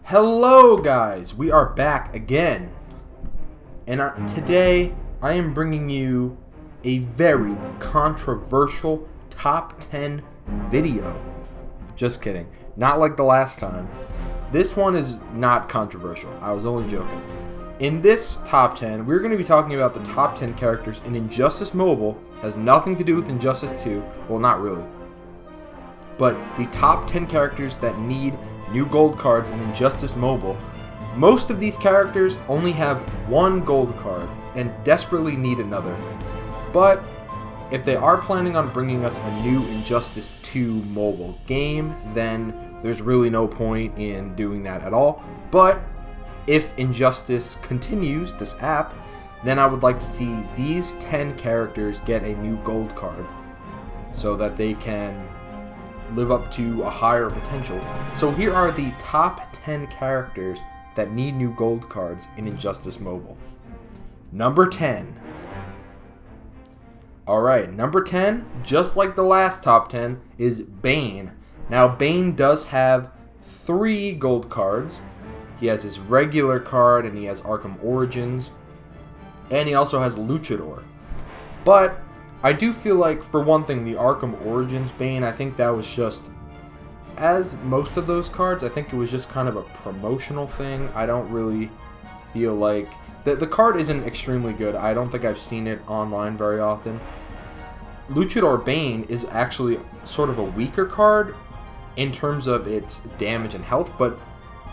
Hello guys, we are back again, and today I am bringing you a very controversial top 10 video. Just kidding, not like the last time. This one is not controversial, I was only joking. In this top 10, we're going to be talking about the top 10 characters in Injustice Mobile. Has nothing to do with Injustice 2, well not really, but the top 10 characters that need new gold cards in Injustice Mobile. Most of these characters only have one gold card and desperately need another. But if they are planning on bringing us a new Injustice 2 mobile game, then there's really no point in doing that at all. But if Injustice continues, this app, then I would like to see these 10 characters get a new gold card so that they can live up to a higher potential. So here are the top 10 characters that need new gold cards in Injustice Mobile. Number 10. Alright, number 10, just like the last top 10, is Bane. Now Bane does have 3 gold cards. He has his regular card and he has Arkham Origins. And he also has Luchador. But I do feel like, for one thing, the Arkham Origins Bane, I think that was just, as most of those cards, I think it was just kind of a promotional thing. I don't really feel like, the card isn't extremely good. I don't think I've seen it online very often. Luchador Bane is actually sort of a weaker card in terms of its damage and health, but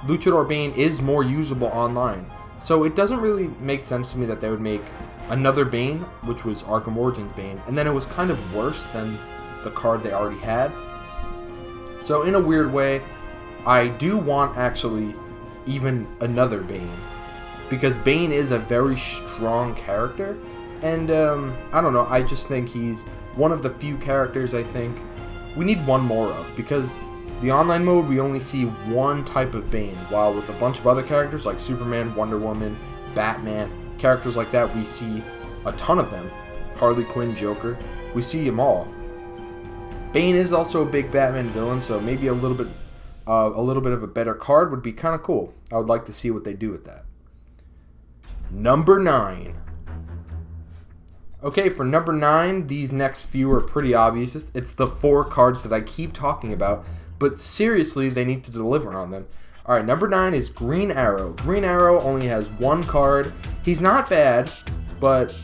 Luchador Bane is more usable online. So it doesn't really make sense to me that they would make another Bane, which was Arkham Origins Bane, and then it was kind of worse than the card they already had. So in a weird way, I do want actually even another Bane, because Bane is a very strong character, and I don't know, I just think he's one of the few characters I think we need one more of, because the online mode we only see one type of Bane, while with a bunch of other characters like Superman, Wonder Woman, Batman, characters like that, we see a ton of them. Harley Quinn, Joker, we see them all. Bane is also a big Batman villain, so maybe a little bit of a better card would be kind of cool. I would like to see what they do with that. Number 9. Okay, for number 9, these next few are pretty obvious. It's the 4 cards that I keep talking about, but seriously, they need to deliver on them. Alright, number 9 is Green Arrow. Green Arrow only has one card. He's not bad, but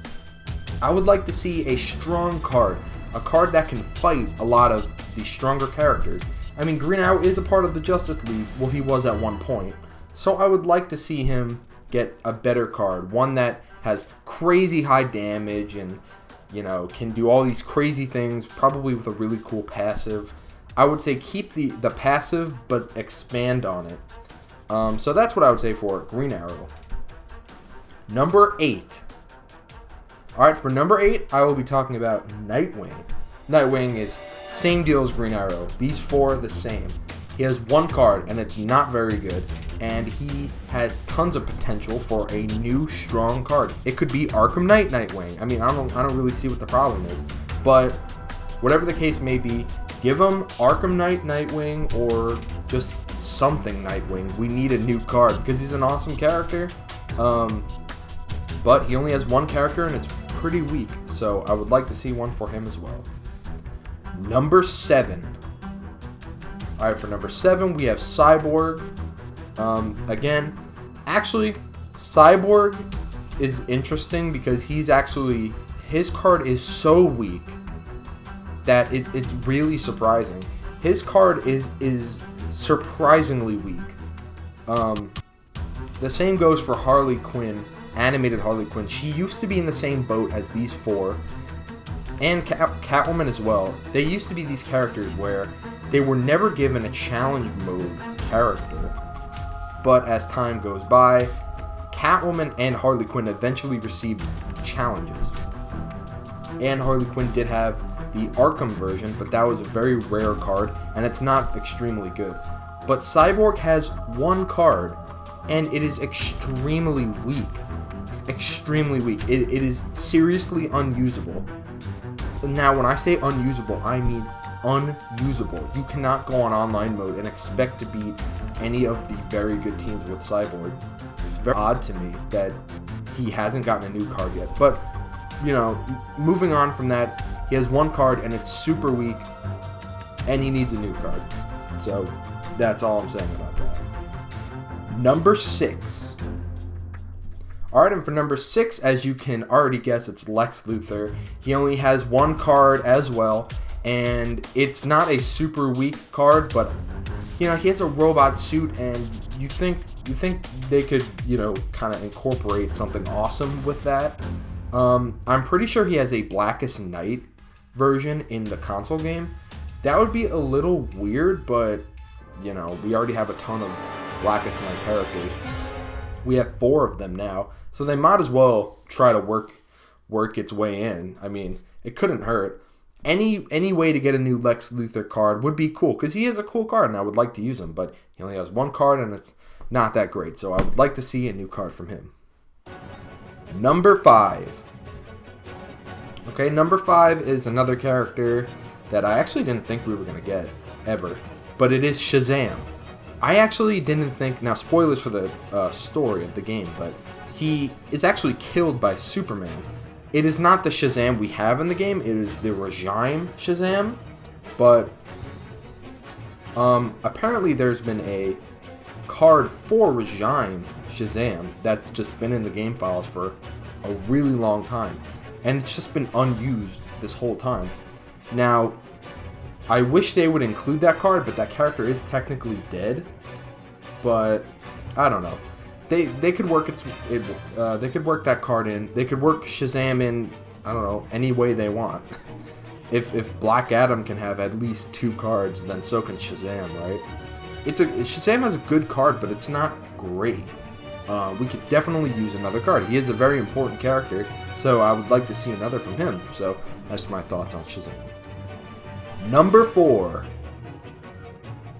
I would like to see a strong card. A card that can fight a lot of the stronger characters. I mean, Green Arrow is a part of the Justice League. Well, he was at one point. So I would like to see him get a better card. One that has crazy high damage and, you know, can do all these crazy things, probably with a really cool passive. I would say keep the passive, but expand on it. So that's what I would say for Green Arrow. Number 8. Alright, for number 8, I will be talking about Nightwing. Nightwing is same deal as Green Arrow. These 4 are the same. He has one card, and it's not very good. And he has tons of potential for a new strong card. It could be Arkham Knight Nightwing. I mean, I don't really see what the problem is. But whatever the case may be, give him Arkham Knight Nightwing or just something Nightwing. We need a new card because he's an awesome character. But he only has one character and it's pretty weak. So I would like to see one for him as well. Number 7. Alright, for number 7 we have Cyborg. Again, actually, Cyborg is interesting because his card is so weak that it's really surprising. His card is surprisingly weak. The same goes for Harley Quinn, animated Harley Quinn. She used to be in the same boat as these 4, and Catwoman as well. They used to be these characters where they were never given a challenge mode character, but as time goes by, Catwoman and Harley Quinn eventually received challenges. And Harley Quinn did have the Arkham version, but that was a very rare card, and it's not extremely good. But Cyborg has one card, and it is extremely weak. Extremely weak. It is seriously unusable. Now, when I say unusable, I mean unusable. You cannot go on online mode and expect to beat any of the very good teams with Cyborg. It's very odd to me that he hasn't gotten a new card yet. But, you know, moving on from that, he has one card and it's super weak, and he needs a new card. So that's all I'm saying about that. Number 6. Alright, and for number 6, as you can already guess, it's Lex Luthor. He only has one card as well, and it's not a super weak card, but, you know, he has a robot suit, and you think they could, you know, kind of incorporate something awesome with that. I'm pretty sure he has a Blackest Night version in the console game. That would be a little weird, but, you know, we already have a ton of Blackest Night characters. We have 4 of them now, so they might as well try to work its way in. I mean, it couldn't hurt. Any way to get a new Lex Luthor card would be cool, because he is a cool card, and I would like to use him, but he only has one card, and it's not that great, so I would like to see a new card from him. Number 5. Okay, number 5 is another character that I actually didn't think we were going to get, ever, but it is Shazam. I actually didn't think, now spoilers for the story of the game, but he is actually killed by Superman. It is not the Shazam we have in the game, it is the Regime Shazam, but apparently there's been a card for Regime Shazam that's just been in the game files for a really long time, and it's just been unused this whole time. Now, I wish they would include that card, but that character is technically dead. But I don't know. They could work they could work that card in. They could work Shazam in, I don't know, any way they want. If Black Adam can have at least 2 cards, then so can Shazam, right? Shazam has a good card, but it's not great. We could definitely use another card. He is a very important character, so I would like to see another from him. So that's my thoughts on Shazam. Number 4.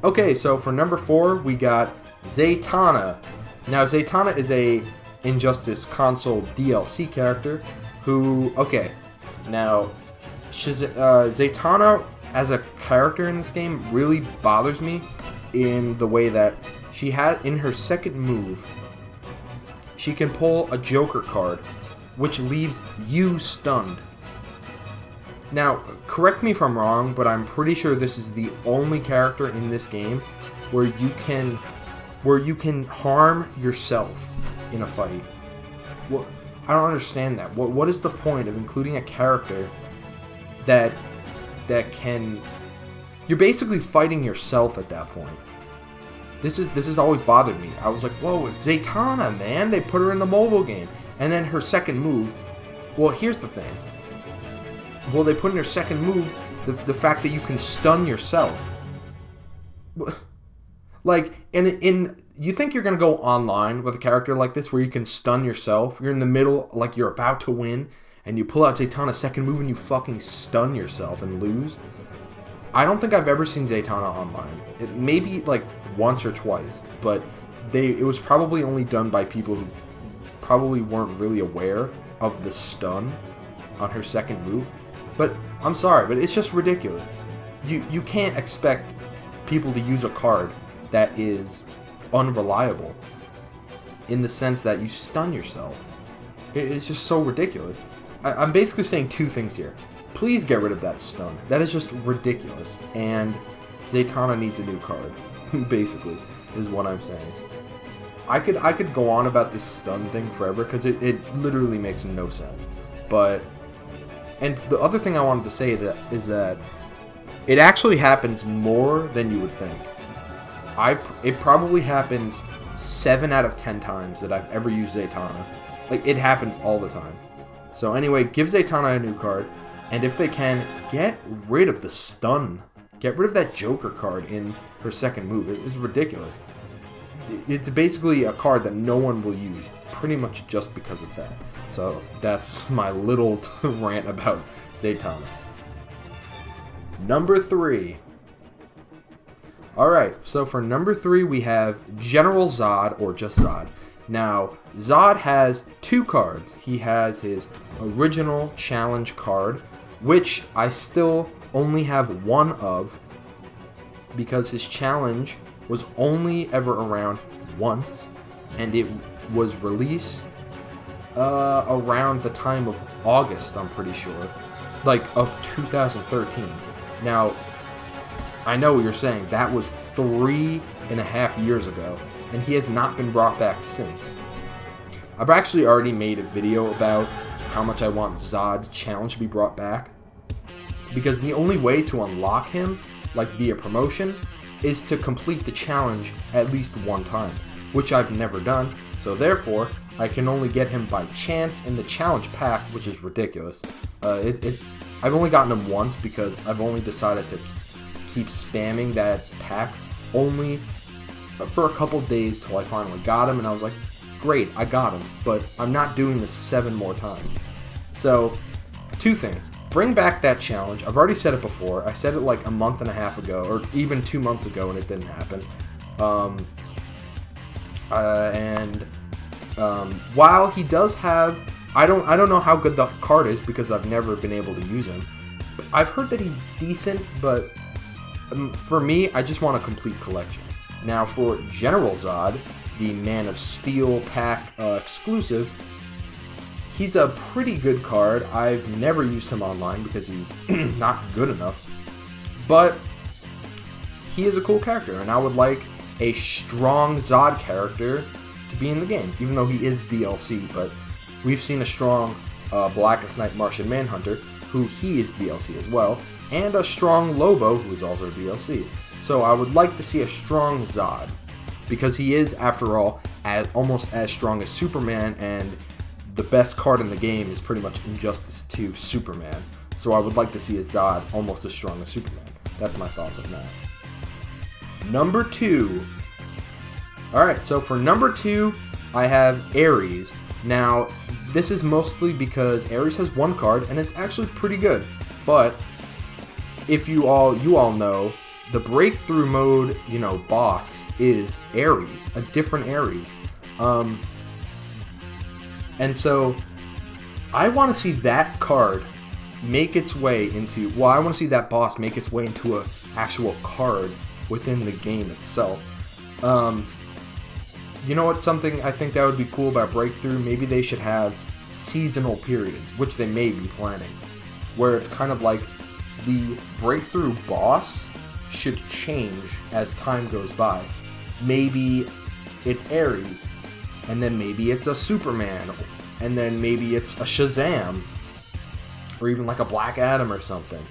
Okay, so for number 4, we got Zatanna. Now, Zatanna is a Injustice console DLC character who, okay, now, Zatanna as a character in this game really bothers me in the way that she had, in her second move, she can pull a Joker card, which leaves you stunned. Now, correct me if I'm wrong, but I'm pretty sure this is the only character in this game where you can harm yourself in a fight. Well, I don't understand that. What is the point of including a character that can... You're basically fighting yourself at that point. This has always bothered me. I was like, whoa, it's Zatanna, man. They put her in the mobile game. And then her second move... Well, here's the thing. Well, they put in her second move the fact that you can stun yourself. Like, you think you're going to go online with a character like this where you can stun yourself? You're in the middle, like you're about to win, and you pull out Zatanna's second move and you fucking stun yourself and lose? I don't think I've ever seen Zatanna online. It maybe like once or twice, but it was probably only done by people who probably weren't really aware of the stun on her second move. But I'm sorry, but it's just ridiculous. You can't expect people to use a card that is unreliable in the sense that you stun yourself. It's just so ridiculous. I'm basically saying 2 things here. Please get rid of that stun. That is just ridiculous. And Zatanna needs a new card, basically, is what I'm saying. I could go on about this stun thing forever because it literally makes no sense. But, and the other thing I wanted to say is that it actually happens more than you would think. It probably happens 7 out of 10 times that I've ever used Zatanna. Like, it happens all the time. So anyway, give Zatanna a new card, and if they can, get rid of the stun. Get rid of that Joker card in her second move. It is ridiculous. It's basically a card that no one will use, pretty much just because of that. So that's my little rant about Zatanna. Number 3. Alright, so for number 3 we have General Zod, or just Zod. Now, Zod has 2 cards. He has his original challenge card, which I still only have one of, because his challenge was only ever around once, and it was released around the time of August, I'm pretty sure, like of 2013. Now, I know what you're saying, that was 3.5 years ago, and he has not been brought back since. I've actually already made a video about how much I want Zod's challenge to be brought back, because the only way to unlock him, like via promotion, is to complete the challenge at least one time, which I've never done, so therefore, I can only get him by chance in the challenge pack, which is ridiculous. I've only gotten him once because I've only decided to keep spamming that pack only for a couple days till I finally got him, and I was like, great, I got him, but I'm not doing this 7 more times. So, 2 things. Bring back that challenge. I've already said it before. I said it like a month and a half ago, or even 2 months ago, and it didn't happen. While he does have, I don't know how good the card is because I've never been able to use him. But I've heard that he's decent, but for me, I just want a complete collection. Now for General Zod, the Man of Steel pack exclusive, he's a pretty good card. I've never used him online because he's not good enough, but he is a cool character, and I would like a strong Zod character to be in the game, even though he is DLC, but we've seen a strong Blackest Night Martian Manhunter, who he is DLC as well, and a strong Lobo, who is also DLC. So I would like to see a strong Zod, because he is, after all, almost as strong as Superman, and the best card in the game is pretty much Injustice 2 Superman. So I would like to see a Zod almost as strong as Superman. That's my thoughts on that. Number 2. Alright, so for number 2, I have Ares. Now, this is mostly because Ares has one card, and it's actually pretty good. But, if you all know, the breakthrough mode, boss is Ares, a different Ares. And so, I want to see that card make its way into, I want to see that boss make its way into an actual card within the game itself. You know what's something I think that would be cool about Breakthrough? Maybe they should have seasonal periods, which they may be planning, where it's kind of like the Breakthrough boss should change as time goes by. Maybe it's Ares, and then maybe it's a Superman, and then maybe it's a Shazam, or even like a Black Adam or something.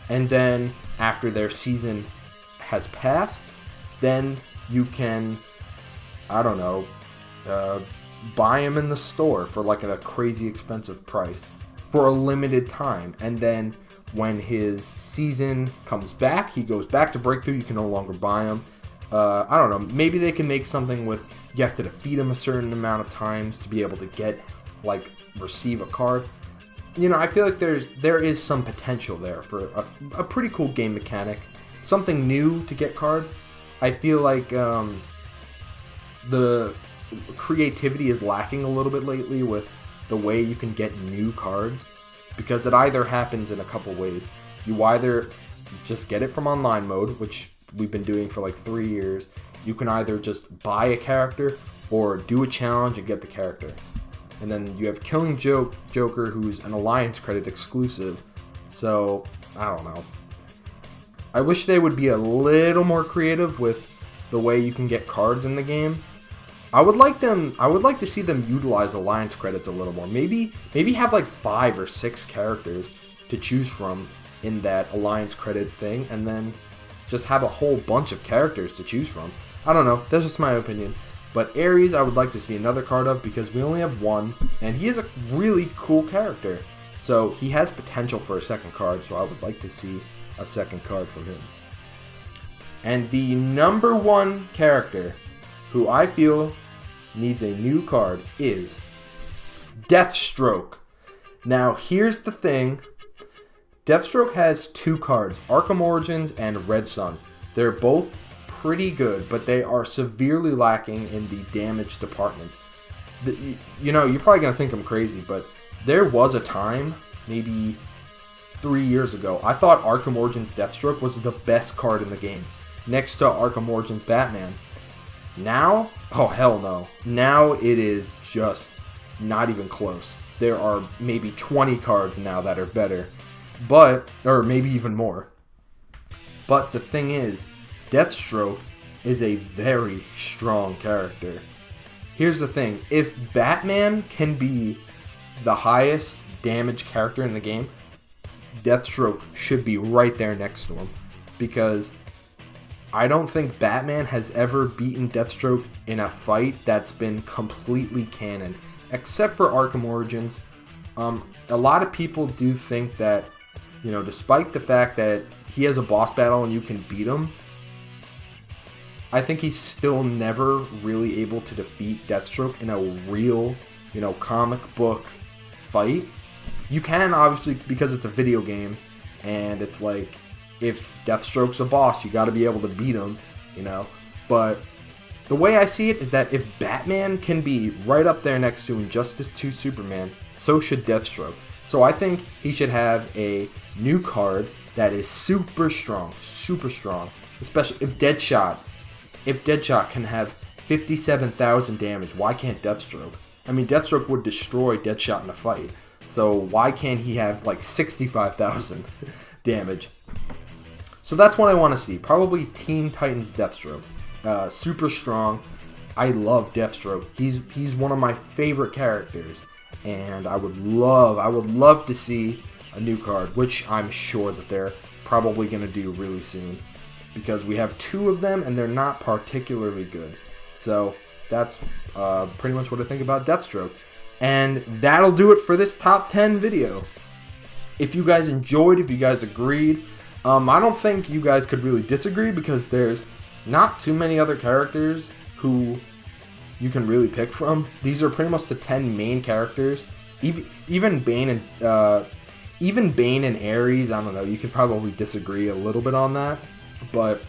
And then after their season has passed, then you can, buy him in the store for like a crazy expensive price for a limited time. And then when his season comes back, he goes back to Breakthrough, you can no longer buy him. I don't know, maybe they can make something with, you have to defeat him a certain amount of times to be able to get, receive a card. I feel like there is some potential there for a pretty cool game mechanic. Something new to get cards. I feel like the creativity is lacking a little bit lately with the way you can get new cards, because it either happens in a couple ways. You either just get it from online mode, which we've been doing for 3 years. You can either just buy a character or do a challenge and get the character. And then you have Killing Joker, who's an Alliance credit exclusive. So, I don't know. I wish they would be a little more creative with the way you can get cards in the game. I would like to see them utilize Alliance credits a little more. Maybe have 5 or 6 characters to choose from in that Alliance credit thing, and then just have a whole bunch of characters to choose from. I don't know, that's just my opinion. But Ares, I would like to see another card of, because we only have one, and he is a really cool character. So he has potential for a second card, so I would like to see a second card from him. And the number 1 character who I feel needs a new card is Deathstroke. Now, here's the thing. Deathstroke has 2 cards, Arkham Origins and Red Sun. They're both pretty good, but they are severely lacking in the damage department. You're probably going to think I'm crazy, but there was a time, maybe 3 years ago, I thought Arkham Origins Deathstroke was the best card in the game, next to Arkham Origins Batman. Now, oh hell no. Now it is just not even close. There are maybe 20 cards now that are better, or maybe even more. But the thing is, Deathstroke is a very strong character. Here's the thing, if Batman can be the highest damage character in the game, Deathstroke should be right there next to him, because I don't think Batman has ever beaten Deathstroke in a fight that's been completely canon, except for Arkham Origins. A lot of people do think that, despite the fact that he has a boss battle and you can beat him, I think he's still never really able to defeat Deathstroke in a real, comic book fight. You can, obviously, because it's a video game, and it's like, if Deathstroke's a boss, you gotta be able to beat him, But the way I see it is that if Batman can be right up there next to Injustice 2 Superman, so should Deathstroke. So I think he should have a new card that is super strong, especially if Deadshot can have 57,000 damage, why can't Deathstroke? I mean, Deathstroke would destroy Deadshot in a fight, so why can't he have like 65,000 damage? So that's what I want to see. Probably Teen Titans Deathstroke. Super strong. I love Deathstroke. He's one of my favorite characters, and I would love to see a new card, which I'm sure that they're probably going to do really soon, because we have 2 of them and they're not particularly good. So that's pretty much what I think about Deathstroke. And that'll do it for this top 10 video. If you guys enjoyed, if you guys agreed, I don't think you guys could really disagree, because there's not too many other characters who you can really pick from. These are pretty much the 10 main characters. Even Bane and Ares, I don't know, you could probably disagree a little bit on that. But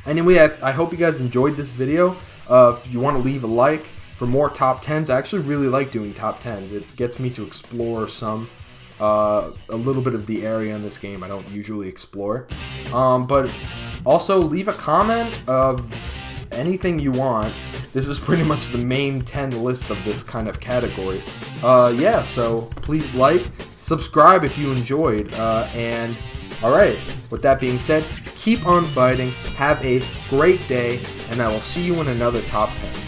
anyway, I hope you guys enjoyed this video. If you want to leave a like for more top 10s, I actually really like doing top 10s. It gets me to explore a little bit of the area in this game I don't usually explore. But also leave a comment of anything you want. This is pretty much the main 10 list of this kind of category. Yeah, so please like, subscribe if you enjoyed, and alright, with that being said, keep on fighting, have a great day, and I will see you in another top 10.